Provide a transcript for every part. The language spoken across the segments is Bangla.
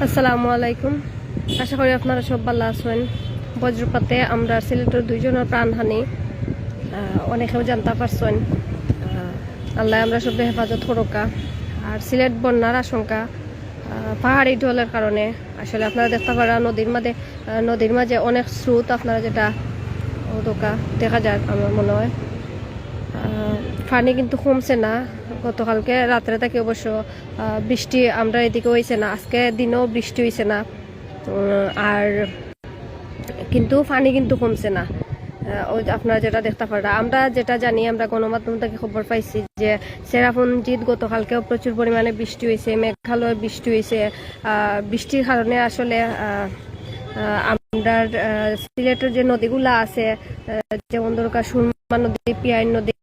আসসালামু আলাইকুম। আশা করি আপনারা সব ভালো আছেন। বজ্রপাতে আমরা সিলেটের দুইজনের প্রাণহানি অনেকেও জানতে পারছেন। আল্লাহ আমরা সব হেফাজত করুকা। আর সিলেট বন্যার আশঙ্কা পাহাড়ি ঢলের কারণে আসলে আপনারা দেখতে পারা নদীর মাঝে অনেক স্রোত আপনারা যেটা দেখা যায় আমার মনে হয়। পানি কিন্তু কমছে না। গতকালকে রাত্রে থেকে অবশ্য বৃষ্টি আমরা এদিকে হয়েছে না, আজকে দিনেও বৃষ্টি হয়েছে না, আর কিন্তু পানি কিন্তু কমছে না। আপনারা যেটা দেখতে পারা, আমরা যেটা জানি, আমরা গণমাধ্যম থেকে খবর পাইছি যে চেরাপুঞ্জিত গতকালকেও প্রচুর পরিমাণে বৃষ্টি হয়েছে, মেঘালয় বৃষ্টি হয়েছে। বৃষ্টির কারণে আসলে আমরা সিলেটের যে নদীগুলা আছে, যেমন দরকার সুরমা নদী, পিয়াই নদী,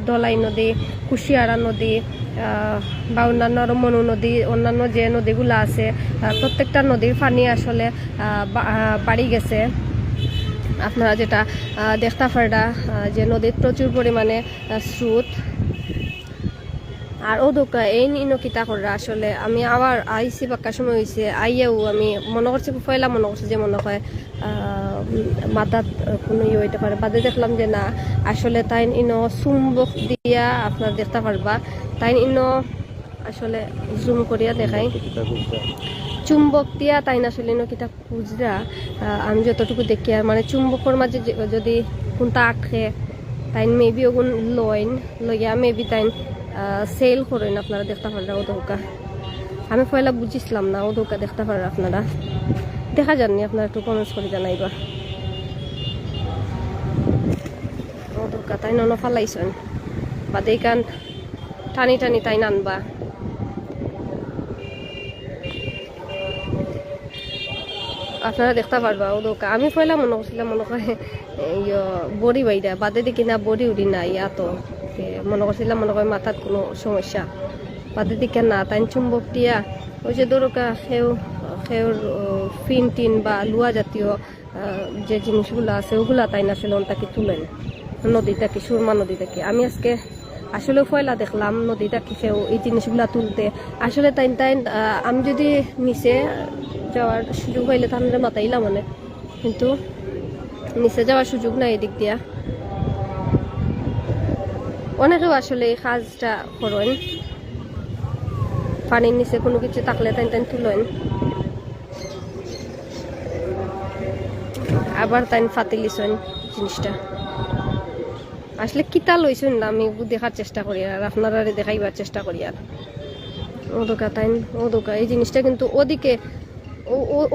ধলাই নদী, কুশিয়ারা নদী বা অন্যান্য মনু নদী, অন্যান্য যে নদীগুলা আছে, প্রত্যেকটা নদীর পানি আসলে বাড়ি গেছে। আপনারা যেটা দেখতে পারা যে নদীর প্রচুর পরিমাণে স্রোত। আর এই কিতা করা আসলে আমি আবার আইসি বাক্কা সময় হয়েছে, আইয়াও আমি মনে করছি পয়লা মনে করছি যে মনে হয় মাথাত কোনো হইতে পারে, বাদে দেখলাম যে না, আসলে তাই চুম্বক দিয়া আপনারা দেখতে পারবা। তাই আসলে জুম করিয়া দেখাই, চুম্বক দিয়া তাই আসলে কিতা খুঁজরা আমি যতটুকু দেখি, আর মানে চুম্বকর মাঝে যদি কোনটা আঁকে তাই মেবি ওগুন লইয়া মেবি তাই সেল করেন। আপনারা দেখতে পারেন ওদৌকা, আমি পয়লা বুঝিছিলাম না ওদৌকা দেখতে পারেন। আপনারা দেখা যাননি, আপনারা একটু কমেন্টস করে জানাইবা ওদৌকা তাই ফালাইছেন বা দেখান টানি টানি তাই নানবা। আপনারা দেখতে পারবা ওদৌকা। আমি পয়লা মনে করছিলাম মনে করে বড়ি বাইরা, বাদে দেখি না বড়ি উড়ি না, তো মনে করছিলাম মনে করে মাথার কোনো সমস্যা, বাদে দিকে না, তাই চুম্বক দিয়া ওই যে দরকার সেওর ফিন টিন বা লুয়া জাতীয় যে জিনিসগুলো আছে ওগুলা তাই না আসলে ওনটাকে তুলেন নদী থেকে, সুরমা নদী থেকে। আমি আজকে আসলে পয়লা দেখলাম নদী থেকে সেও এই জিনিসগুলা তুলতে। আসলে তাই আমি যদি নিচে যাওয়ার সুযোগ হইলে তাহলে মাথাইলাম মানে, কিন্তু নিচে যাওয়ার সুযোগ নাই এদিক দিয়া। অনেকেও আসলে এই কাজটা করেন, পানির নিচে কোনো কিছু থাকলে তাই তুলেন, আবার তাই ফাতি লিছেন জিনিসটা। আসলে কিতা লইছেন না আমি দেখার চেষ্টা করি, আর আপনারা দেখাইবার চেষ্টা করি। আর ওদোকা এই জিনিসটা কিন্তু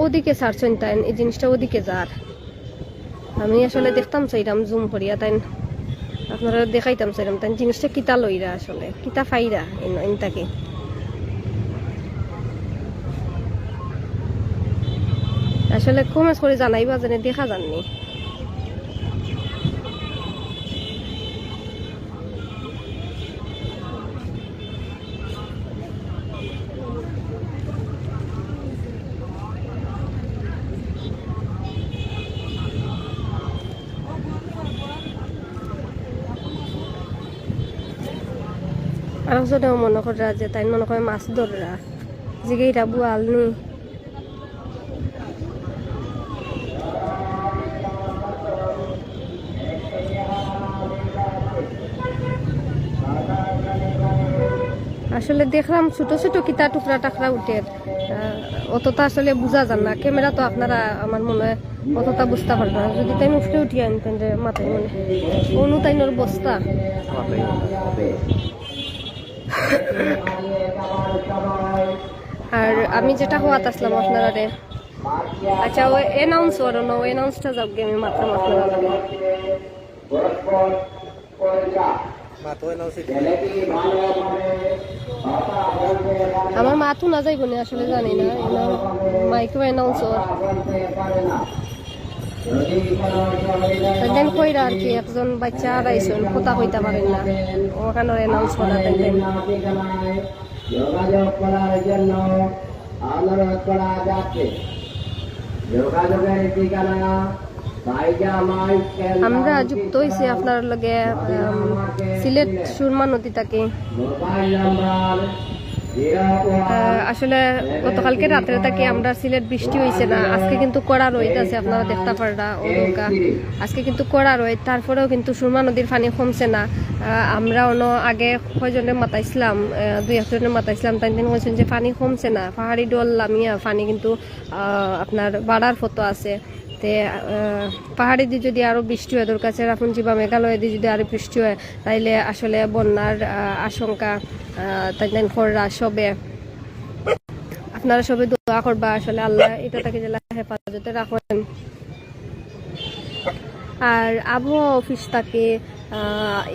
ওদিকে ছাড়ছেন তাই, এই জিনিসটা ওদিকে যার। আমি আসলে দেখতাম চাইরাম জুম করিয়া তাই আপনারা দেখাইতাম চাইরাম তাই জিনিসটা কিতা লইরা আসলে কিতা ফাইরা ইনটাকে। আসলে কমেন্টস করে জানাইবা জানে দেখা যাননি। আর একজনেও মনে করা যে তাই মনে করে মাছ ধরা জিগেইটা বুয়াল নি। আসলে দেখলাম ছোট ছোট কিতা টুকরা টাকরা উঠে, অতটা আসলে বোঝা যান না। ক্যামেরা তো আপনারা আমার মনে হয় অতটা বুঝতে পারবে না। যদি তাই উঠে উঠিয়ে আনতেন যে মাথায় মনে অনু তাইনোর বস্তা। আর আমি যেটা হওয়াত আসলাম আপনারা রে, আচ্ছা ও এনাউন্স করো না, ও এনাউন্সটা যাও গে আমি মাত্র আপনারা লাগে আমার মাথু না যাইব না আসলে জানি না, মাইকেও অ্যানাউন্স কইরা আর কি। একজন বাচ্চা আড়াইছেন কথা কইতে পারেন না, ওখানে অ্যানাউন্স করা দেখবেন। যোগাযোগ করার জন্য অনুরোধ করা যাচ্ছে। যোগাযোগের ঠিকানা আমরা যুক্ত হয়েছি আপনার লগে সিলেট সুরমা নদী থেকে। আসলে গতকালকে রাত্রে থেকে আমরা সিলেট বৃষ্টি হয়েছে না, আজকে কিন্তু কড়া রোদ আছে, আপনারা দেখতে পাররা ওদৌকা আজকে কিন্তু কড়া রোদ, তারপরেও কিন্তু সুরমা নদীর পানি কমছে না। আমরা অন্য আগে কয়জনের মাতাইছিলাম, 2-1 জনের মাতাইছিলাম, তাই তিনি বলছেন যে পানি কমছে না, পাহাড়ি ডল লামিয়া পানি কিন্তু আপনার বাড়ার ফটো আছে। তে পাহাড়ি দিয়ে যদি আরো বৃষ্টি হয়, দরকার চেরাপুঞ্জি বা মেঘালয় দিয়ে যদি আরো বৃষ্টি হয়, তাইলে আসলে বন্যার আশঙ্কা তাই খররা সবে আপনারা সবে দোয়া করবা, আসলে আল্লাহ এটা তাকে জেলা হেফাজতে রাখেন। আর আবহাওয়া অফিস তাকে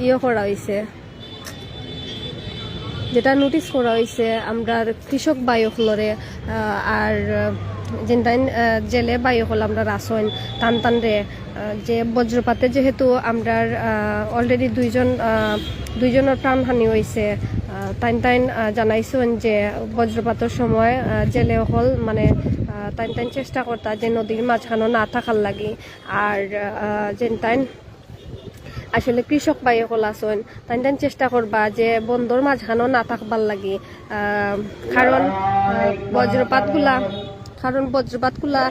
ইয়ে করা হয়েছে, যেটা নোটিস করা হয়েছে আমরা কৃষক বায়ুকলরে আর যেন জেলে বায়ুকল আমরা রাসন টান টান রে যে বজ্রপাতে যেহেতু আমরা অলরেডি দুইজনের প্রাণহানি হয়েছে, তাইন জানাইছেন যে বজ্রপাতের সময় জেলে হল মানে তাইন চেষ্টা করতা যে নদীর মাঝখানো না থাকার লাগি। আর যেন আসলে কৃষক বাই হল আসন তাইন চেষ্টা করবা যে বন্দর মাঝখানো না থাকবার লাগি, কারণ বজ্রপাতগুলা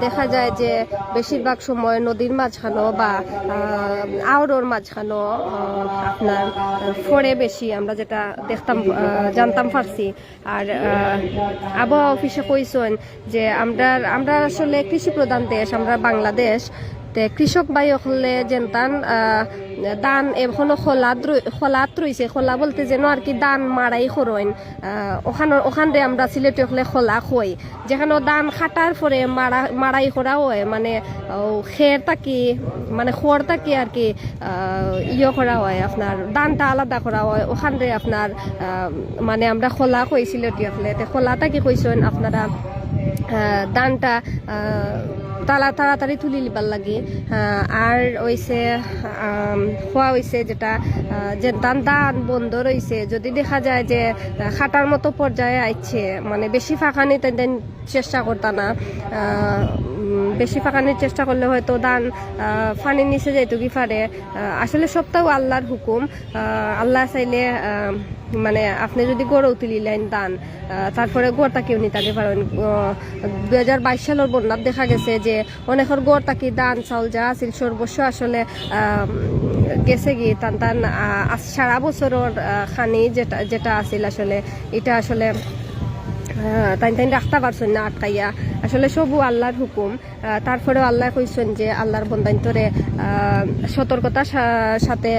দেখা যায় যে বেশিরভাগ সময় নদীর মাঝখানো বা আওড়োর মাঝখানো আপনার ফড়ে বেশি, আমরা যেটা জানতাম পারছি। আর আবহাওয়া অফিসে কইছেন যে আমরা আসলে কৃষি প্রধান দেশ, আমরা বাংলাদেশ, তে কৃষক বাই হলে যেন দান এখনো খোলাত রয়েছে, খোলা বলতে যেন আর কি দান মারাই খরইন ওখানে আমরা সিলেটে হলে খোলা খই, যেখানে দান খাটার পরে মারাই করা হয়, মানে খের তাকি মানে খড় তাকি আর কি ইয়ে করা হয়, আপনার দানটা আলাদা করা হয়, ওখানে আপনার মানে আমরা খোলা কই সিলেটে হলে খোলা তাকি কইছেন আপনারা দানটা তাড়াতাড়ি তুলি লিবার লাগে। আর হইছে খোয়া হইছে যেটা যে দান বন্ধ রয়েছে, যদি দেখা যায় যে খাটার মতো পর্যায়ে আইছে, মানে বেশি ফাঁকানি তাই চেষ্টা করতা না, বেশি ফাঁকানির চেষ্টা করলে হয়তো দান ফানির নিচে যাইতো কি পারে। আসলে সবটাও আল্লাহর হুকুম, আল্লাহ চাইলে মানে আপনি যদি গড়েও তুলিলেন দান, তারপরে গড়টা কেউ নিতে পারেন। 2022 সালের বন্যার দেখা গেছে যে অনেকের গড় তাকি দান চাউল যা আছিল সর্বস্ব আসলে গেছে গিয়ে টান সারা বছরের খানি যেটা আছিল আসলে এটা আসলে তাই রাখতে পারছেন না আটকাইয়া, আসলে সবু আল্লাহর হুকুম। তারপরেও আল্লাহ কইছেন যে আল্লাহর বন্দান্তরে সতর্কতার সাথে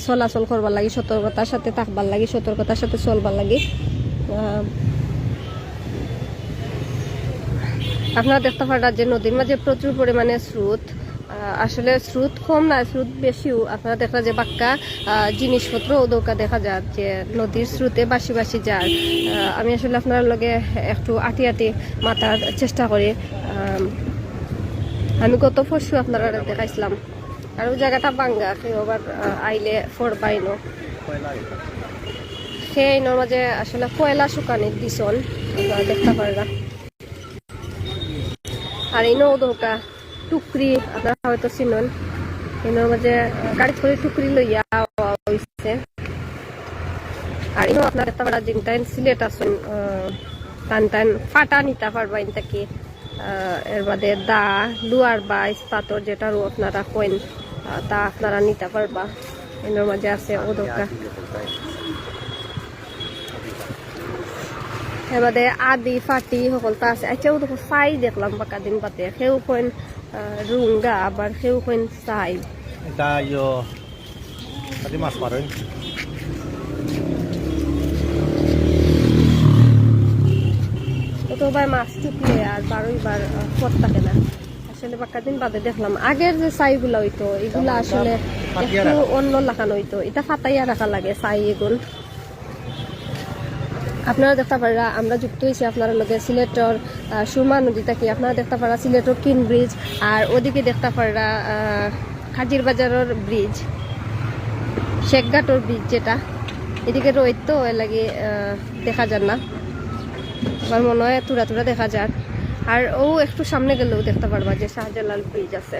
চলাচল করবার লাগি, সতর্কতার সাথে থাকবার লাগি, সতর্কতার সাথে চলবার লাগি। আপনারা দেখতে পারেন যে নদীর মাঝে প্রচুর পরিমাণে স্রোত, আসলে স্রোত কম না, স্রোত বেশিও। আপনারা দেখা যায় বাক্কা জিনিসপত্র ওদৌকা দেখা যায় যে নদীর স্রোতে বাসি যায়। আমি আসলে আপনার লগে একটু আটি মাতার চেষ্টা করি। আমি গত পরশু আপনারা দেখাইছিলাম, আর ওই জায়গাটা বাঙ্গা, কেউ আবার আইলে ফোরবাইনো সেই মাঝে আসলে কয়লা শুকানি দিছন দেখতে পারলাম। আর এই নৌকা টুকরি আপনারা হয়তো চিনুন, এর মাঝে গাড়ি করে টুকরি লইয়া হইছে। আর ইনো আপনারা দেখতে পারা জিনটাইন সিলেট আসুন টান ফাটা নিতে পারবা ইনটাকে। এর বাদে দা লুয়ার বা ইস্পাতর যেটারও আপনারা কইন তা আপনারা নিতে পারবা। এর মাঝে আছে ওদৌকা, এবারে আদি ফাটি সকলটা আছে। আচ্ছা ও দেখো চাই দেখলাম বাকা দিন পাতে, সেও কইন রুঙ্গা আবার সেও কইন চাই। এটা ইয়ো আদি মাছ মারেন তো ভাই মাছ টুকলে আর 12 বার পথ থাকে না। আসলে বাকা দিন বাদে দেখলাম আগের যে চাইগুলা হইতো এগুলা আসলে একটু অন্য লাগানো হইতো, এটা ফাটাইয়া রাখা লাগে চাই এগুলো। আপনারা দেখতে পারা আমরা যুক্ত হয়েছি আপনারা লগে সিলেটর সুরমা নদী থেকে। আপনারা দেখতে পারা সিলেটর কিন ব্রিজ, আর ওদিকে দেখতে পারা খাজির বাজারের ব্রিজ, শেখঘাটর ব্রিজ যেটা এদিকে রোদ তো এর লাগে দেখা যান না, আমার মনে হয় তুরা দেখা যায়। আর ও একটু সামনে গেলেও দেখতে পারবা যে শাহজালাল ব্রিজ আছে।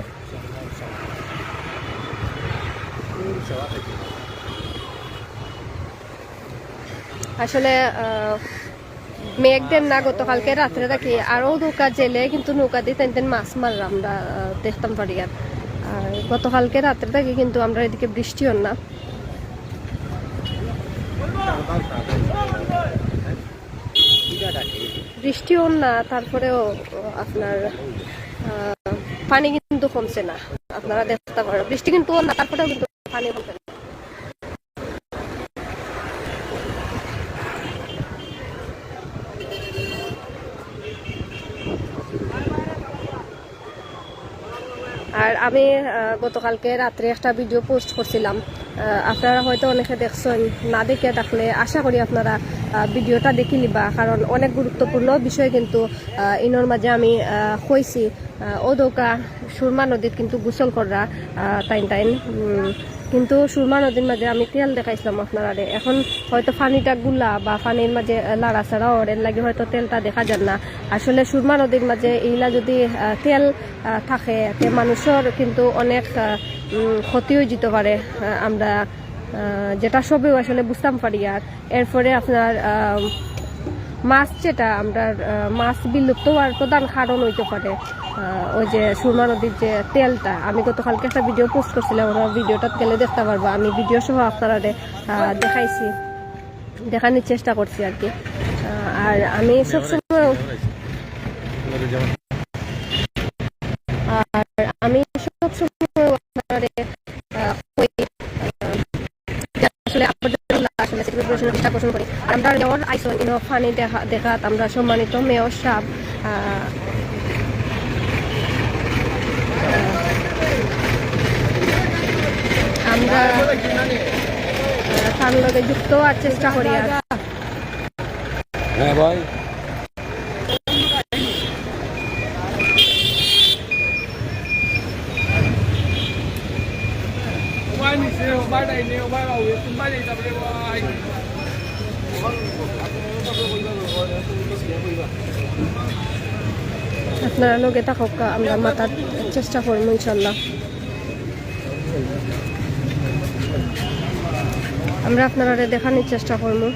আসলে মেঘ দেন না গতকালকে রাত্রে থাকি আরও নৌকা জেলে কিন্তু নৌকা দিয়ে তেন মাছ মার আমরা দেখতাম পারি আর গতকালকে রাত্রে থাকি কিন্তু আমরা এদিকে বৃষ্টি হন না। বৃষ্টি হন না, তারপরেও আপনার পানি কিন্তু কমছে না, আপনারা দেখতে পারেন বৃষ্টি কিন্তু হন না, তারপরেও কিন্তু পানি কমছে না। আর আমি গতকালকে রাত্রে একটা ভিডিও পোস্ট করছিলাম, আপনারা হয়তো অনেকে দেখছেন, না দেখে থাকলে আশা করি আপনারা ভিডিওটা দেখে নিবা, কারণ অনেক গুরুত্বপূর্ণ বিষয় কিন্তু ইনোর মাঝে আমি কইছি। ও দৌকা সুরমা নদীত কিন্তু গোসল করা টাইম কিন্তু সুরমা নদীর মাঝে আমি তেল দেখাইছিলাম আপনারা। এখন হয়তো পানিটা গুলা বা পানির মাঝে লাড়াছাড়া ওর লাগে হয়তো তেলটা দেখা যান না। আসলে সুরমা নদীর মাঝে এইলা যদি তেল থাকে তে মানুষের কিন্তু অনেক ক্ষতি হয়ে যেতে পারে, আমরা যেটা সবেও আসলে বুঝতাম পারি। আর এরপরে আপনার মাছ যেটা আমরা মাছ বিলুপ্ত হওয়ার প্রধান কারণ হইতে পারে ওই যে সুরমা নদীর যে তেলটা। আমি গতকালকে একটা ভিডিও পোস্ট করছিলাম, ওরা ভিডিওটা গেলে দেখতে পারবো, আমি ভিডিও সহ আপনারা দেখাইছি, দেখানোর চেষ্টা করছি আর কি। আর আমি সবসময় আমরা যেমন আইসন ফানি দেখাত আমরা সম্মানিত মেয়র সাহেব আমরা তার লগে যুক্ত হওয়ার চেষ্টা করি। হ্যাঁ ভাই আপনারা লগে থাকুক, আমরা মাতার চেষ্টা করবো ইনশাল্লাহ। আমরা আপনারা দেখানোর চেষ্টা করবো।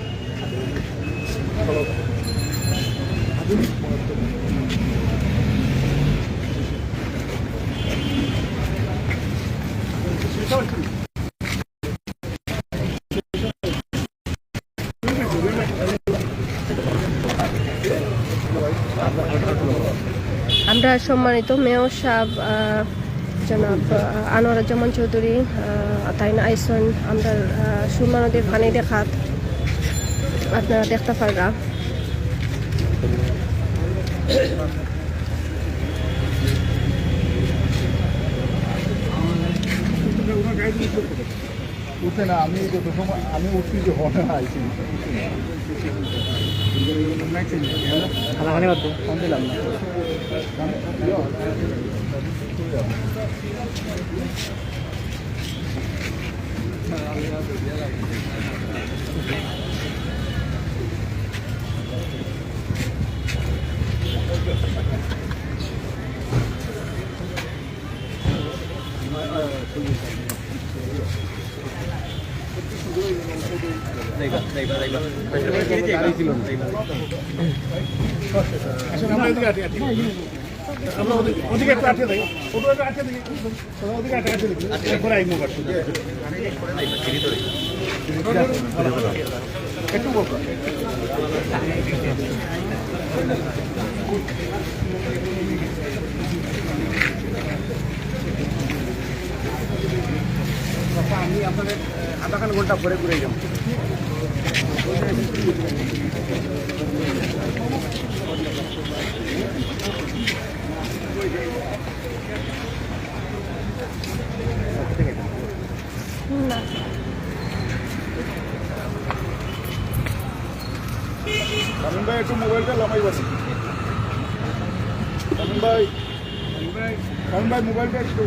আমরা সম্মানিত মেয়র সাহেব জনাব আনোয়ারুজ্জামান চৌধুরী তাই না আইসন আমরা সুরমা নদীর পানি দেখাত আপনারা দেখতে পাররা। উঠে না, আমি যত সময় আমি উঠছি যে হনে আইছি দিলাম না ওদিকে আটকে দেখি ওটা আটকে দেখি ওদিকে আটকে দেখি এরপরে আই মোবাইল একটু বলবো আমি আপনাদের আধাখান ঘন্টা পরে ঘুরে যাব। কামিন ভাই একটু মোবাইলটা লামাই বসে। কামিন ভাই মোবাইলটা একটু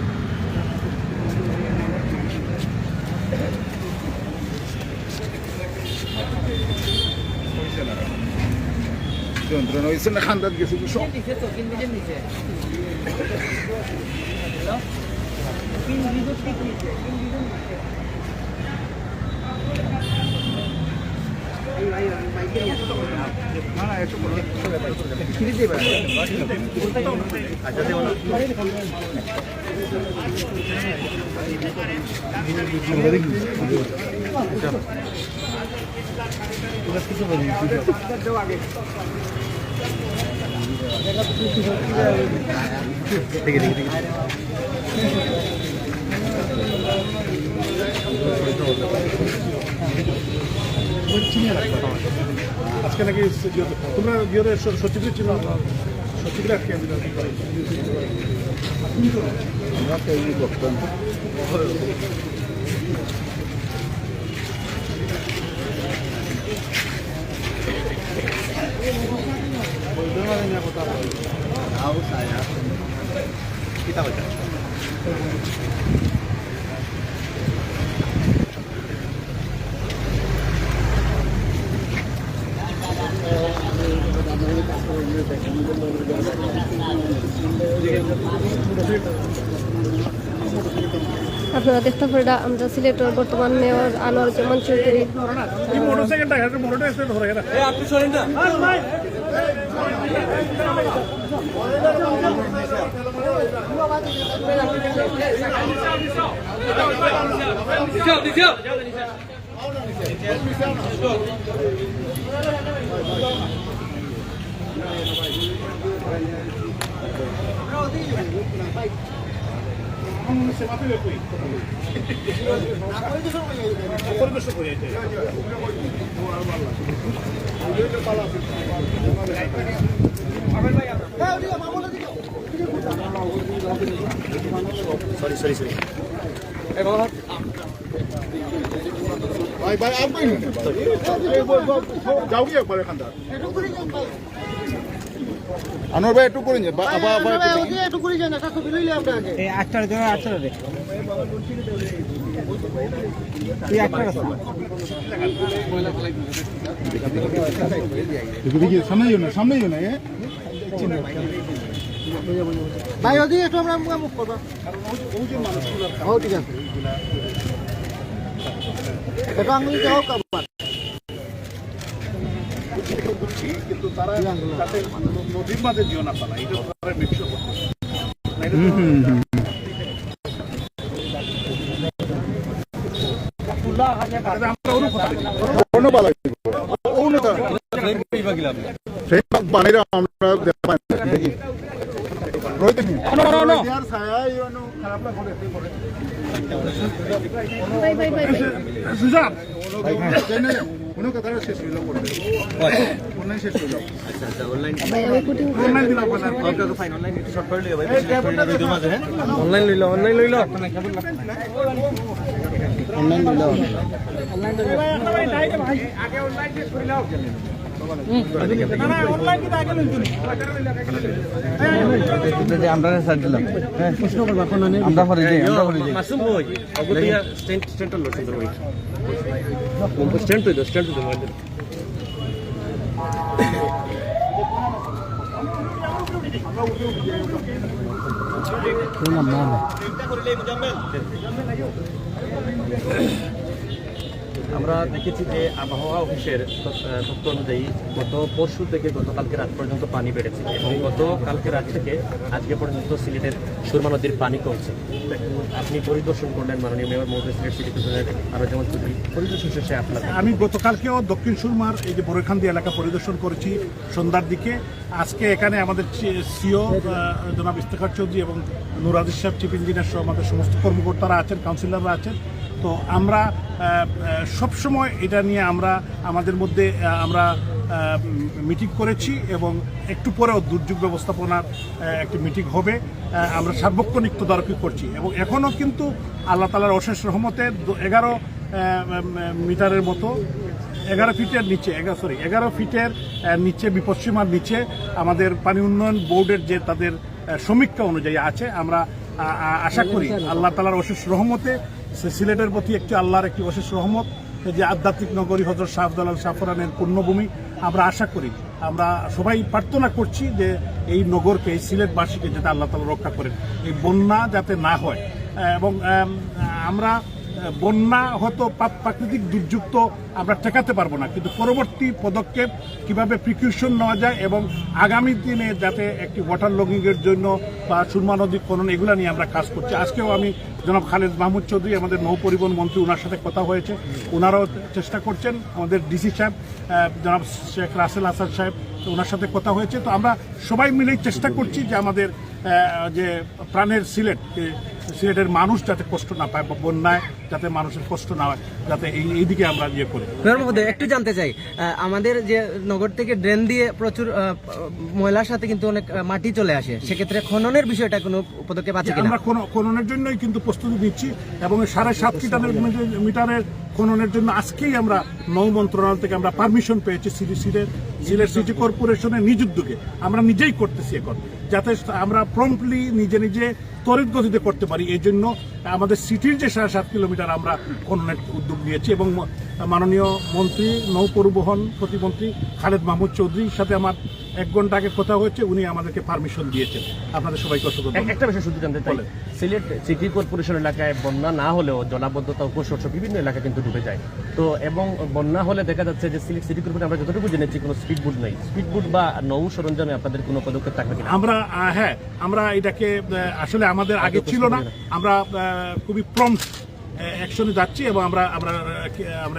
যন্ত্রণা হয়েছে না, খান্দাত গেছে সব আজকে নাকি তোমরা গিয়ে সচিবের ছিল সচিবের আজকে আমরা তৈরি করতাম kita baca. আপনারা দেখতে পারেন আমরা সিলেটের বর্তমান মেয়র আনোয়ারুজ্জামান চৌধুরী মোটরসাইকেলটা মোটরটা এক্সিডেন্ট হয়ে গেল আপনি সরেন না se va a hacer qui. Questo poi sorry. Vai, आप कोई जाओगे एक बार खानदार আনোয়ার ভাই একটু করেন একটু করে যান একটা ছবি লইলে আপনাকে এই 8টার জন্য 8টার রে তুই 8টার আছে দেখি সামনে না এ ভাই ওদি একটু আমরা মুখ করব ও যে মানুষগুলো ও ঠিক আছে এটা আঙ্গুল দাও কাবার কিন্তু তারা যাতে নদীর মাঝে জিও না পালা এটা তারা মিক্সচার করতে শেষ হইল অনলাইন শেষ হইল অনলাইন দিলাম ফাইন অনলাইন শর্ট করে লিও ভাই অনলাইন লইলো অনলাইন ভাই আগে অনলাইন শেষ করে নাও না অনলাইন কি আগে লইলো আমরা সাইড দিলাম হ্যাঁ প্রশ্ন করবা কোন আমরা পরে যাই মাসুম ভাই অগতিয়া স্ট্যান্ড লোড করতে ভাই স্ট্যান্ড তো আমরা দেখেছি যে আবহাওয়া অফিসের তথ্য অনুযায়ী গত পরশু থেকে গতকালকে রাত পর্যন্ত পানি বেড়েছে এবং গতকালকে রাত থেকে আজকে পর্যন্ত সিলেটের সুরমা নদীর পানি কমছে। আপনি পরিদর্শন করলেন মাননীয় মেয়র মহোদয় সিলেট সিটি কর্পোরেশনের আনোয়ারুজ্জামান চৌধুরী, পরিদর্শন শেষে আপনার আমি গতকালকেও দক্ষিণ সুরমার এই যে বরৈখান্দি এলাকা পরিদর্শন করেছি সন্ধ্যার দিকে। আজকে এখানে আমাদের সিও জনাব ইফতেখার চৌধুরী এবং নুরাজির সাহেব চিফ ইঞ্জিনিয়ার সহ আমাদের সমস্ত কর্মকর্তারা আছেন, কাউন্সিলররা আছেন। তো আমরা সবসময় এটা নিয়ে আমাদের মধ্যে আমরা মিটিং করেছি এবং একটু পরেও দুর্যোগ ব্যবস্থাপনার একটি মিটিং হবে। আমরা সার্বক্ষণিক তদারকি করছি এবং এখনও কিন্তু আল্লাহ তাআলার অশেষ রহমতে 11 মিটারের মতো 11 ফিটের নিচে 11 ফিটের নিচে বিপদসীমার নিচে আমাদের পানি উন্নয়ন বোর্ডের যে তাদের সমীক্ষা অনুযায়ী আছে। আমরা আশা করি আল্লাহ তাআলার অশেষ রহমতে সিলেটের প্রতি আল্লাহর একটি অশেষ রহমত, যে আধ্যাত্মিক নগরী হযরত শাহ আব্দুল শাহফরানের পুণ্যভূমি। আমরা আশা করি, আমরা সবাই প্রার্থনা করছি যে এই নগরকে, এই সিলেটবাসীকে যাতে আল্লাহ তাআলা রক্ষা করেন, এই বন্যা যাতে না হয়। এবং আমরা বন্যা হয়তো প্রাকৃতিক দুর্যোগ তো আমরা ঠেকাতে পারবো না, কিন্তু পরবর্তী পদক্ষেপ কিভাবে প্রিকশন নেওয়া যায় এবং আগামী দিনে যাতে একটি ওয়াটার লগিং এর জন্য বা সুরমা নদী খনন এগুলা নিয়ে আমরা কাজ করছি। আজকেও আমি জনাব খালেদ মাহমুদ চৌধুরী আমাদের নৌ পরিবহন মন্ত্রী, ওনার সাথে কথা হয়েছে, ওনারাও চেষ্টা করছেন। আমাদের ডিসি সাহেব জনাব শেখ রাসেল হাসান সাহেব, ওনার সাথে কথা হয়েছে। তো আমরা সবাই মিলেই চেষ্টা করছি যে আমাদের যে প্রাণের সিলেটের মানুষ যাতে কষ্ট না পায় বা বন্যায় যাতে মানুষের কষ্ট না হয়, যাতে এইদিকে আমরা ইয়ে করি। মহোদয়, একটু জানতে চাই, আমাদের যে নগর থেকে ড্রেন দিয়ে প্রচুর ময়লার সাথে কিন্তু অনেক মাটি চলে আসে, সেক্ষেত্রে খননের বিষয়টা কোনো পদক্ষেপ আছে কিনা? আমরা খননের জন্যই কিন্তু প্রস্তুতি নিচ্ছি এবং 7.5 মিটারের খননের জন্য আজকেই আমরা নৌ মন্ত্রণালয় থেকে আমরা পারমিশন পেয়েছি। সিলেট সিটি কর্পোরেশনের নিজ উদ্যোগে আমরা নিজেই করতেছি এখন, যাতে আমরা প্রম্পটলি নিজে তড়িৎ গতিতে করতে পারি। এই জন্য আমাদের সিটির যে 7.5 কিলোমিটার আমরা খননের উদ্যোগ নিয়েছি এবং মাননীয় মন্ত্রী নৌ পরিবহন প্রতিমন্ত্রী খালেদ মাহমুদ চৌধুরীর সাথে আমার 1 ঘন্টা আগে কথা হয়েছে, উনি আমাদেরকে পারমিশন দিয়েছেন। আপনাদের সবাইকে অসংখ্য ধন্যবাদ। একটা বিষয় শুধু জানতে চাই, সিলেট সিটি কর্পোরেশন এলাকায় বন্যা না হলেও জলাবদ্ধতা উপসর্গ বিভিন্ন এলাকা কিন্তু ডুবে যায়। তো এবং বন্যা হলে দেখা যাচ্ছে যে সিলেট সিটি কর্পোরেশন আমরা যতটুকু জেনেছি কোনো স্পিডবোট নেই। স্পিডবোট বা নৌ সরঞ্জামে আপনাদের কোনো পদক্ষেপ থাকবে কিনা? আমরা এটাকে আসলে আমাদের আগে ছিল না, আমরা খুবই প্রম্পট অ্যাকশনে যাচ্ছি এবং আমরা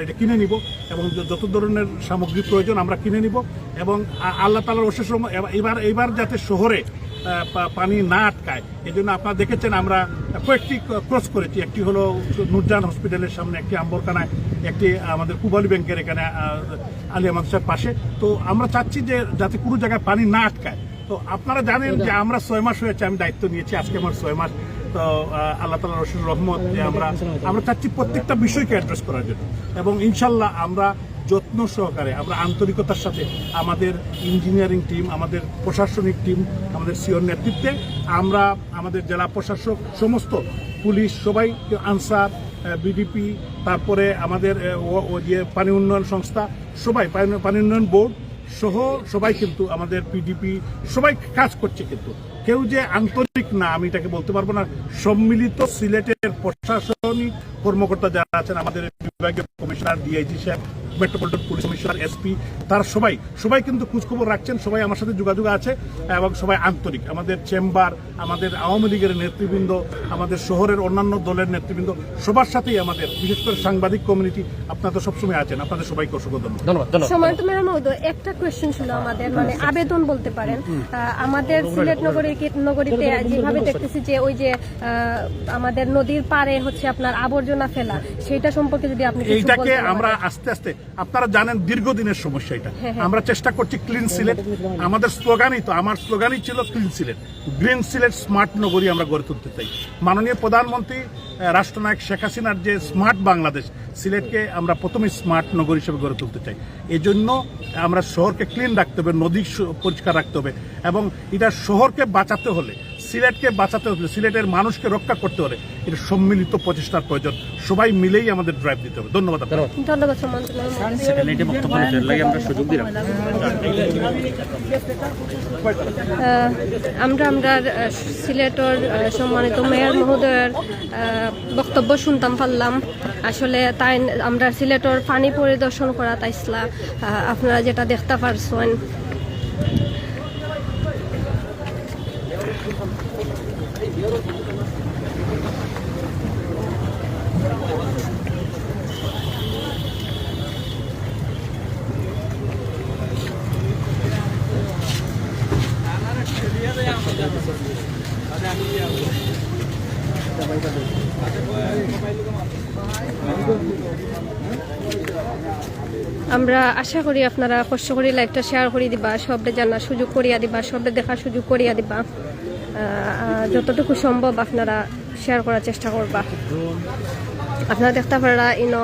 এটা কিনে নিব এবং যত ধরনের সামগ্রী প্রয়োজন আমরা কিনে নিব এবং আল্লাহ তাআলার অশেষ রহমত এবার যাতে শহরে পানি না আটকায়, এই জন্য আপনারা দেখেছেন আমরা কয়েকটি ক্রস করেছি। একটি হলো নুরজাহান হসপিটালের সামনে, একটি আম্বরখানায়, একটি আমাদের কুবালি ব্যাংকের এখানে আলিয়া মাদ্রাসার পাশে। তো আমরা চাচ্ছি যে যাতে কোনো জায়গায় পানি না আটকায়। তো আপনারা জানেন যে আমরা 6 মাস হয়েছে আমি দায়িত্ব নিয়েছি, আজকে আমার 6 মাস। তো আল্লাহ তাআলার অশেষ রহমত যে আমরা চাচ্ছি প্রত্যেকটা বিষয়কে অ্যাড্রেস করার জন্য এবং ইনশাল্লাহ আমরা যত্ন সহকারে, আমরা আন্তরিকতার সাথে আমাদের ইঞ্জিনিয়ারিং টিম, আমাদের প্রশাসনিক টিম, আমাদের সিওর নেতৃত্বে আমরা আমাদের জেলা প্রশাসক, সমস্ত পুলিশ, সবাই, আনসার, বিডিপি, তারপরে আমাদের যে পানি উন্নয়ন সংস্থা, সবাই পানি উন্নয়ন বোর্ড সহ সবাই কিন্তু আমাদের পিডিপি সবাই কাজ করছে। কিন্তু কেউ যে আন্তরিক না আমি এটাকে বলতে পারবো না। সম্মিলিত সিলেটের প্রশাসনিক কর্মকর্তা যারা আছেন, আমাদের বিভাগীয় কমিশনার, ডিআইজি সাহেব, মেট্রোপলিটন পুলিশ কমিশনার, এসপি, তারা সবাই কিন্তু খোঁজখবর রাখছেন, সবাই আমার সাথে যোগাযোগ আছে এবং সবাই আন্তরিক। আমাদের চেম্বার, আমাদের আওয়ামী লীগের নেতৃবৃন্দ, আমাদের শহরের অন্যান্য দলের নেতৃবৃন্দ, সবার সাথেই আমাদের, বিশেষ করে সাংবাদিক কমিউনিটি, আপনারা তো সবসময় আছেন, আপনাদের সবাইকে অসংখ্য ধন্যবাদ। সময় তো ম্যাডাম একটা কোয়েশ্চেন ছিল আমাদের, মানে আবেদন বলতে পারেন। আমাদের সিলেট নগরীতে যেভাবে দেখতেছি যে ওই যে আমাদের নদীর পাড়ে হচ্ছে আপনার আবর্জনা ফেলা, সেটা সম্পর্কে যদি আপনি এইটাকে আমরা আস্তে আস্তে, আপনারা জানেন দীর্ঘদিনের সমস্যা এটা, আমরা চেষ্টা করছি ক্লিন সিলেট। আমাদের আমার স্লোগানই ছিল clean Sylhet, green Sylhet, smart নগরী আমরা গড়ে তুলতে চাই। মাননীয় প্রধানমন্ত্রী রাষ্ট্রনায়ক শেখ হাসিনার যে স্মার্ট বাংলাদেশ, সিলেটকে আমরা প্রথমে স্মার্ট নগরী হিসেবে গড়ে তুলতে চাই। এই জন্য আমরা শহরকে ক্লিন রাখতে হবে, নদী পরিষ্কার রাখতে হবে এবং এটা শহরকে বাঁচাতে হলে, সিলেটকে বাঁচাতে হলে, সিলেটের মানুষকে রক্ষা করতে হলে এটা সম্মিলিত প্রচেষ্টার প্রয়োজন। সবাই মিলেই আমাদের ড্রাইভ দিতে হবে। ধন্যবাদ। ধন্যবাদ। আমরা সিলেটের সম্মানিত মেয়র মহোদয়ের বক্তব্য শুনতাম পারলাম। আসলে তাই আমরা সিলেটের পানি পরিদর্শন করা তাইসলা, আপনারা যেটা দেখতে পারছেন। আমরা আশা করি আপনারা কষ্ট করে লাইভটা শেয়ার করে দিবা, সবটা জানার সুযোগ করিয়া দিবা, সবটা দেখার সুযোগ করিয়া দিবা। যতটুকু সম্ভব আপনারা শেয়ার করার চেষ্টা করবা। আপনারা দেখতে পারা ইনো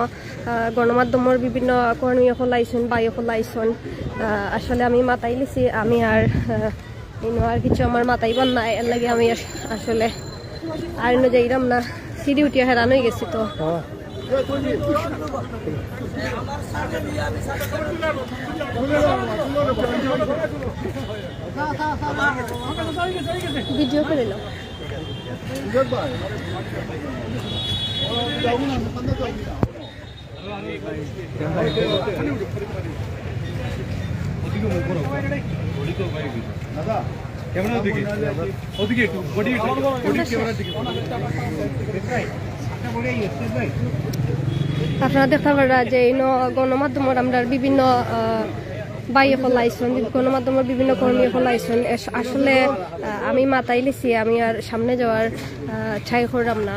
গণমাধ্যমের বিভিন্ন কর্মী হলাইছেন, বায়ু হলাইছেন। আসলে আমি মাতাই লিছি, আমি আর ইনো আর কিছু আমার মাতাই বান নাই, এর লাগে আমি আসলে আর ইনো যাইরাম না, সিঁড়ি উঠিয়া হেরান হয়ে গেছি। তো ভিডিও করে নাও। আপনারা দেখতে পারা যে এই গণমাধ্যমের আমরা বিভিন্ন বাইয়ে ফলাইছেন, গণমাধ্যমের বিভিন্ন কর্মী ফলাইছেন। আসলে আমি মাথায় লিছি, আমি আর সামনে যাওয়ার ছাই করলাম না।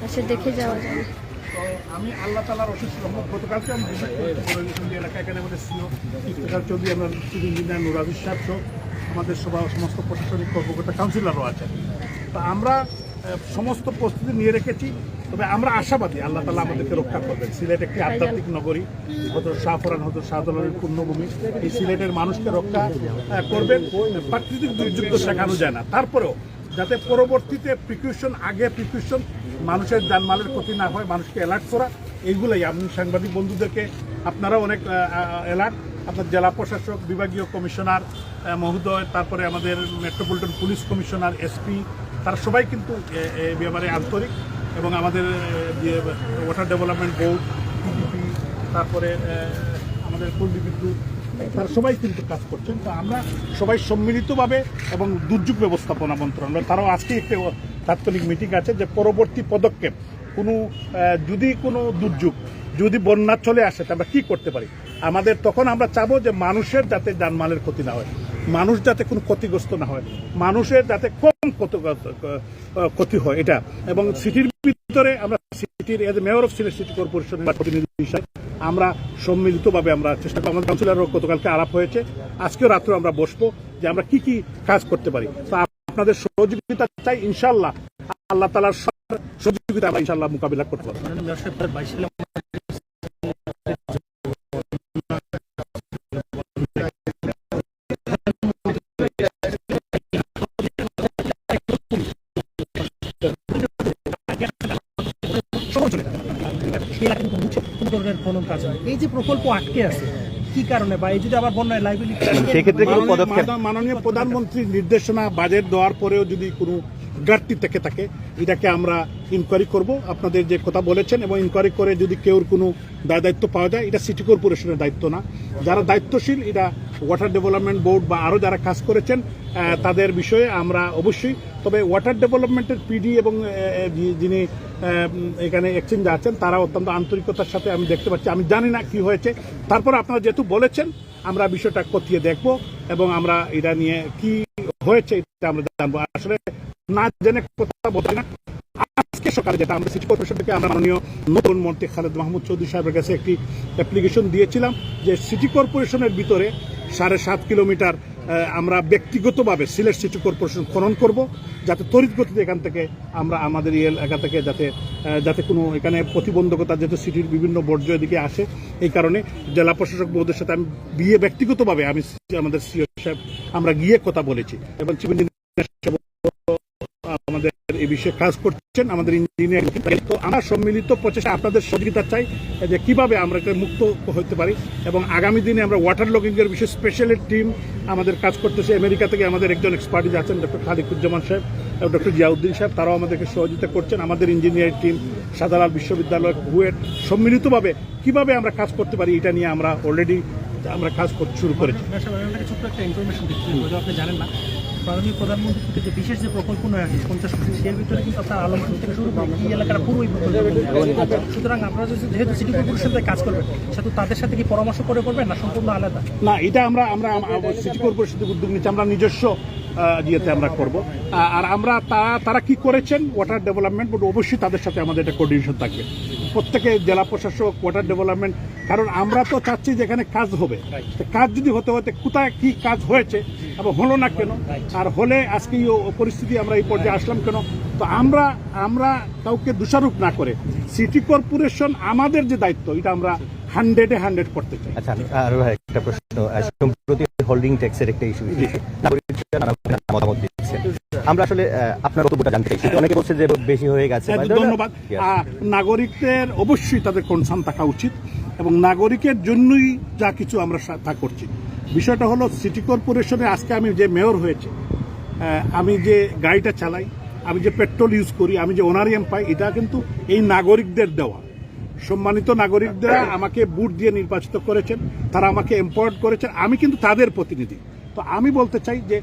আচ্ছা, দেখে যাওয়া যায়। তো আমি আল্লাহ তালার অশেষ রহমত, গতকালকে আমি এলাকা এখানে আমাদের সিও ইফতেখার চৌধুরী, আমরা চিফ ইঞ্জিনিয়ার নুরাজির সাহেব সহ আমাদের সমস্ত প্রশাসনিক কর্মকর্তা কাউন্সিলরও আছেন। তো আমরা সমস্ত প্রস্তুতি নিয়ে রেখেছি। তবে আমরা আশাবাদী আল্লাহ তালা আমাদেরকে রক্ষা করবেন। সিলেট একটি আধ্যাত্মিক নগরী, হযরত শাহফরান, হযরত শাহজালালের পূর্ণভূমি। এই সিলেটের মানুষকে রক্ষা করবেন। প্রাকৃতিক দুর্যোগ তো শেখানো যায় না, তারপরেও যাতে পরবর্তীতে প্রিকশন, আগে প্রিকশন, মানুষের জানমালের ক্ষতি না হয়, মানুষকে অ্যালার্ট করা, এইগুলোই আমি সাংবাদিক বন্ধুদেরকে, আপনারা অনেক অ্যালার্ট, আপনার জেলা প্রশাসক, বিভাগীয় কমিশনার মহোদয়, তারপরে আমাদের মেট্রোপলিটন পুলিশ কমিশনার, এসপি, তারা সবাই কিন্তু এই ব্যাপারে আন্তরিক। এবং আমাদের যে ওয়াটার ডেভেলপমেন্ট বোর্ড, পিডিপি, তারপরে আমাদের পল্লী বিদ্যুৎ, তারা সবাই কিন্তু কাজ করছেন। তো আমরা সবাই সম্মিলিতভাবে, এবং দুর্যোগ ব্যবস্থাপনা মন্ত্রণালয় তারাও আজকে একটি তাৎক্ষণিক মিটিং আছে যে পরবর্তী পদক্ষেপ যদি কোনো দুর্যোগ, যদি বন্যা চলে আসে, আমরা কী করতে পারি। আমাদের তখন আমরা চাবো যে মানুষের যাতে জানমালের ক্ষতি না হয়, মানুষ যাতে কোনো ক্ষতিগ্রস্ত না হয়, মানুষের যাতে কম ক্ষতি হয় এটা। এবং সিটির ভিতরে আমরা সিটির as a mayor of Sylhet city কর্পোরেশনের প্রতিনিধি হিসাবে আমরা সম্মিলিতভাবে আমরা চেষ্টা করি। আমাদের কাউন্সিলরও গতকালকে আলাপ হয়েছে, আজকেও রাত্রে আমরা বসবো যে আমরা কি কি কাজ করতে পারি। তা আপনাদের সহযোগিতা চাই, ইনশাআল্লাহ আল্লাহ তাআলার সহযোগিতা আমরা ইনশাআল্লাহ মোকাবিলা করতে পারবো। এই যে প্রকল্প আটকে আছে কি কারণে, বা এই যদি আবার বন্যায় লাইবিলিটি, সেক্ষেত্রে কোনো পদক্ষেপ? মাননীয় প্রধানমন্ত্রীর নির্দেশনা, বাজেট দেওয়ার পরেও যদি কোনো ঘাটতি থেকে থাকে, এটাকে আমরা ইনকোয়ারি করব। আপনাদের যে কথা বলেছেন, এবং ইনকোয়ারি করে যদি কেউর কোনো দায়িত্ব পাওয়া যায়, এটা সিটি কর্পোরেশনের দায়িত্ব না। যারা দায়িত্বশীল, এটা ওয়াটার ডেভেলপমেন্ট বোর্ড বা আরও যারা কাজ করেছেন তাদের বিষয়ে আমরা অবশ্যই, তবে ওয়াটার ডেভেলপমেন্টের পিডি এবং যিনি এখানে এক্সচেঞ্জ আছেন, তারা অত্যন্ত আন্তরিকতার সাথে আমি দেখতে পাচ্ছি। আমি জানি না কি হয়েছে, তারপর আপনারা যেহেতু বলেছেন, আমরা বিষয়টা খতিয়ে দেখব এবং আমরা এটা নিয়ে কি হয়েছে এটা আমরা জানবো। আসলে না জেনে কথা বলছি না। আজকে সকালে যেটা আমরা সিটি কর্পোরেশন থেকে আমরা মাননীয় নতুন মন্ত্রী খালেদ মাহমুদ চৌধুরী সাহেবের কাছে একটি অ্যাপ্লিকেশন দিয়েছিলাম যে সিটি কর্পোরেশনের ভিতরে 7.5 কিলোমিটার আমরা ব্যক্তিগতভাবে সিলেট সিটি কর্পোরেশন খনন করব, যাতে তড়িৎ গতিতে এখান থেকে আমরা আমাদের এই এলাকা থেকে যাতে কোনো এখানে প্রতিবন্ধকতা, যেহেতু সিটির বিভিন্ন বর্জ্য এদিকে আসে, এই কারণে জেলা প্রশাসক বোর্ডের সাথে আমি ব্যক্তিগতভাবে আমি আমাদের সিও সাহেব আমরা গিয়ে কথা বলেছি, এবং চিফ ইঞ্জিনিয়ার আমাদের এই বিষয়ে কাজ করছেন, আমাদের ইঞ্জিনিয়ার। তো আমরা সম্মিলিত প্রচেষ্টা আপনাদের সহযোগিতা চাই যে কিভাবে আমরা এটা মুক্ত হতে পারি। এবং আগামী দিনে আমরা ওয়াটার লগিং এর বিষয়ে স্পেশাল টিম আমাদের কাজ করতেছে। আমেরিকা থেকে আমাদের একজন এক্সপার্টিজ আছেন, ডক্টর খালিকুজ্জামান সাহেব এবং ডক্টর জিয়াউদ্দিন সাহেব, তারাও আমাদেরকে সহযোগিতা করছেন। আমাদের ইঞ্জিনিয়ারিং টিম, শাহজালাল বিশ্ববিদ্যালয়, বুয়েট, সম্মিলিতভাবে কিভাবে আমরা কাজ করতে পারি, এটা নিয়ে আমরা অলরেডি আমরা কাজ শুরু করেছি। ছোট্ট একটা ইনফরমেশন দিচ্ছি, আপনি জানেন না, মাননীয় প্রধানমন্ত্রী থেকে যে বিশেষ যে প্রকল্প নয় 50 কোটি, এর ভিতরে কিন্তু আপনার আলমপুর থেকে শুরু করে এই এলাকার পুরোই প্রকল্প। সুতরাং আপনারা যেহেতু সিটি কর্পোরেশন থেকে কাজ করবেন, সেহেতু তাদের সাথে কি পরামর্শ করে করবেন, না সম্পূর্ণ আলাদা? না, এটা আমরা সিটি কর্পোরেশন থেকে উদ্যোগ নিচ্ছি, আমরা নিজস্ব ইয়েতে আমরা করব। আর আমরা তারা কি করেছেন ওয়াটার ডেভেলপমেন্ট বোর্ড, অবশ্যই তাদের সাথে আমাদের একটা কোঅর্ডিনেশন থাকবে, প্রত্যেকে জেলা প্রশাসক, ওয়াটার ডেভেলপমেন্ট। কারণ আমরা তো চাচ্ছি যে এখানে কাজ হবে, কাজ যদি হতে কোথায় কি কাজ হয়েছে এবং হলো না কেন, আর হলে আজকে এই পরিস্থিতি আমরা এই পর্যায়ে আসলাম কেন। তো আমরা কাউকে দোষারোপ না করে সিটি কর্পোরেশন আমাদের যে দায়িত্ব, এটা আমরা 100-100 করতে চাই। আচ্ছা, আমি আরো একটা প্রশ্ন, সম্প্রতি হোল্ডিং ট্যাক্সের একটা ইস্যু, মতামত দিচ্ছে, আমরা আসলে আপনার বক্তব্যটা জানতে চাই। অনেকে বলছে যে বেশি হয়ে গেছে। ধন্যবাদ। নাগরিকদের অবশ্যই তাদের কনসার্ন থাকা উচিত, এবং নাগরিকের জন্যই যা কিছু আমরা তা করছি। বিষয়টা হলো সিটি কর্পোরেশনে আজকে আমি যে মেয়র হয়েছে, আমি যে গাড়িটা চালাই, আমি যে পেট্রোল ইউজ করি, আমি যে অনারিয়াম পাই, এটা কিন্তু এই নাগরিকদের দেওয়া। সম্মানিত নাগরিকরা আমাকে ভোট দিয়ে নির্বাচিত করেছেন, তারা আমাকে এম্পাওয়ার্ড করেছেন, আমি কিন্তু তাদের প্রতিনিধি। তো আমি বলতে চাই যে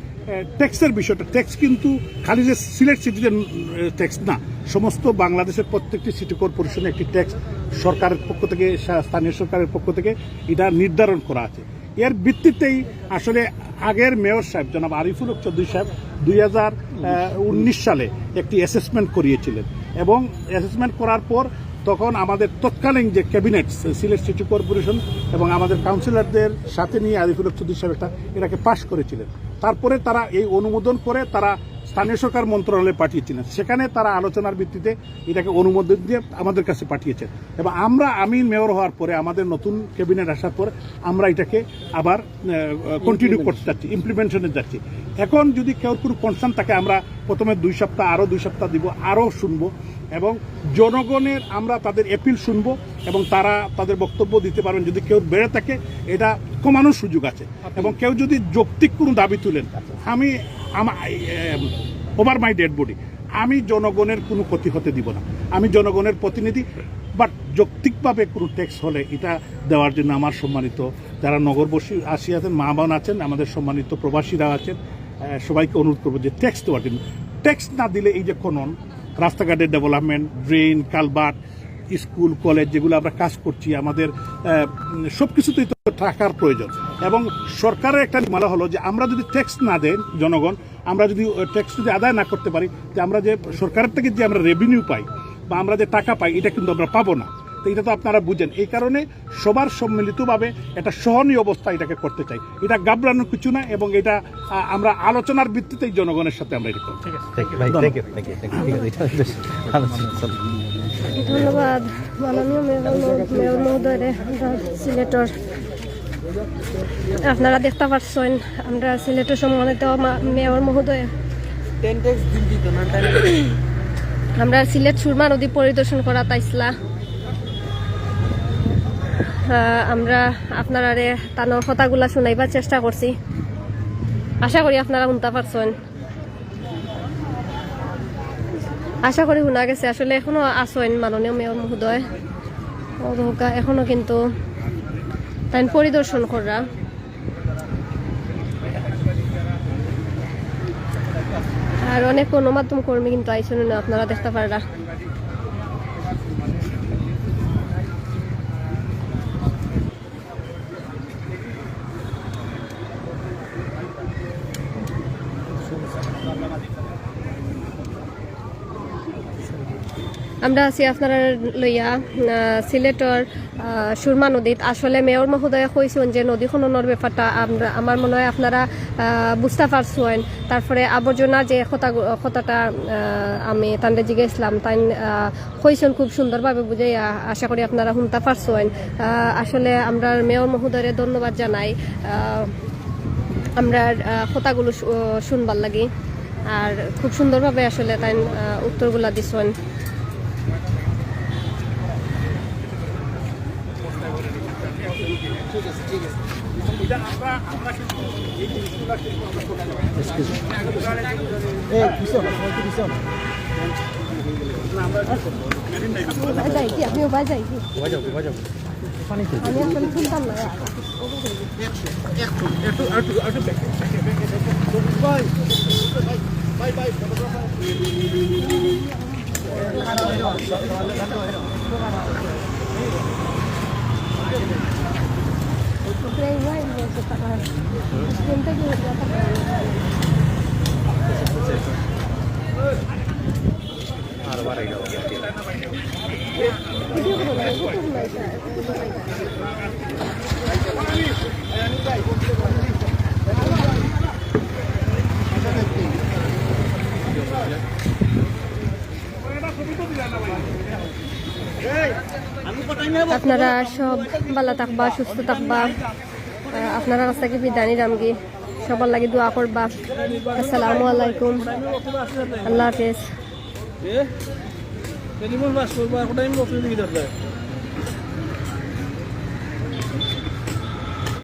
ট্যাক্সের বিষয়টা, ট্যাক্স কিন্তু খালি যে সিলেট সিটিতে ট্যাক্স না, সমস্ত বাংলাদেশের প্রত্যেকটি সিটি কর্পোরেশনে একটি ট্যাক্স সরকারের পক্ষ থেকে, স্থানীয় সরকারের পক্ষ থেকে এটা নির্ধারণ করা আছে। এর ভিত্তিতেই আসলে আগের মেয়র সাহেব জনাব আরিফুল হক চৌধুরী সাহেব 2019 সালে একটি অ্যাসেসমেন্ট করিয়েছিলেন, এবং অ্যাসেসমেন্ট করার পর তখন আমাদের তৎকালীন যে ক্যাবিনেট, সিলেট সিটি কর্পোরেশন এবং আমাদের কাউন্সিলরদের সাথে নিয়ে আরিফুল হক চৌধুরী সাহেব এটাকে পাশ করেছিলেন। তারপরে তারা এই অনুমোদন করে তারা স্থানীয় সরকার মন্ত্রণালয়ে পাঠিয়েছিলেন, সেখানে তারা আলোচনার ভিত্তিতে এটাকে অনুমোদন দিয়ে আমাদের কাছে পাঠিয়েছেন, এবং আমি মেয়র হওয়ার পরে, আমাদের নতুন ক্যাবিনেট আসার পর আমরা এটাকে আবার কন্টিনিউ করতে যাচ্ছি, ইমপ্লিমেন্টেশনে যাচ্ছি। এখন যদি কেউ কোনো কনসার্ন থাকে, আমরা প্রথমে 2 সপ্তাহ, আরও 2 সপ্তাহ দিব, আরও শুনবো, এবং জনগণের আমরা তাদের অ্যাপিল শুনবো, এবং তারা তাদের বক্তব্য দিতে পারবেন। যদি কেউ বেড়ে থাকে, এটা কমানোর সুযোগ আছে, এবং কেউ যদি যৌক্তিক কোনো দাবি তুলেন, আমি ওভার মাই ডেড বডি, আমি জনগণের কোনো ক্ষতি হতে দিব না। আমি জনগণের প্রতিনিধি, বাট যৌক্তিকভাবে কোনো ট্যাক্স হলে এটা দেওয়ার জন্য আমার সম্মানিত যারা নগরবাসী আছেন, মা বোন আছেন, আমাদের সম্মানিত প্রবাসীরা আছেন, সবাইকে অনুরোধ করবো যে ট্যাক্স দেওয়ার জন্য। ট্যাক্স না দিলে এই যে খনন, রাস্তাঘাটের development, drain, culvert, school, college যেগুলো আমরা কাজ করছি, আমাদের সব কিছুতেই তো টাকার প্রয়োজন, এবং সরকারের একটা মালা হলো যে আমরা যদি ট্যাক্স না দেন জনগণ, আমরা যদি ট্যাক্স যদি আদায় না করতে পারি, যে আমরা যে সরকারের থেকে যে আমরা রেভিনিউ পাই বা আমরা যে টাকা পাই, এটা কিন্তু আমরা পাবো না। তো এটা তো আপনারা বুঝেন, এই কারণে সবার সম্মিলিতভাবে একটা সহনীয় অবস্থা এটাকে করতে চাই। এটা ঘাবড়ানোর কিছু না, এবং এটা আমরা আলোচনার ভিত্তিতেই জনগণের সাথে আমরা এটা করছি। ধন্যবাদ মাননীয় মেয়র মহোদয়। সিলেটর আপনারা দেখতে পাচ্ছেন, আমরা সিলেটের সম্মানিত মেয়র মহোদয়, আমরা সিলেট সুরমা নদী পরিদর্শন করা তাইসলা। আমরা আপনারা তানোর কথাগুলা শুনাইবার চেষ্টা করছি, আশা করি আপনারা শুনতে পারছেন। আশা করি শোনা গেছে। আসলে এখনো আসেন মাননীয় মেয়র মহোদয়, এখনো কিন্তু তাই পরিদর্শন করা। আর অনেক গণমাধ্যম কর্মী কিন্তু আইসেন না, আপনারা দেখতে পাররা। আমরা আছি আপনারা লইয়া সিলেটর সুরমা নদীত। আসলে মেয়র মহোদয় কইছেন যে নদী খননের ব্যাপারটা আমার মনে হয় আপনারা বুঝতে পারছেন। তারপরে আবর্জনা যে কথাটা আমি তান্ডে জিজ্ঞেসলাম, তাই কইছেন খুব সুন্দরভাবে বুঝাই, আশা করি আপনারা শুনতে পারছেন। আসলে আমরা মেয়র মহোদয়ের ধন্যবাদ জানাই, আমরা কথাগুলো শুনবার লাগি, আর খুব সুন্দরভাবে আসলে তাই উত্তরগুলা দিছেন। আপনিও বাজাই কি আমি আসলে শুনতাম না। আপনারা সব ভালো থাকবা, সুস্থ থাকবা। আপনারা কাছ থেকে বিদায় নিলামগি, সবার লাগি দোয়া করবা। আসসালামু আলাইকুম, আল্লাহ হাফেজ।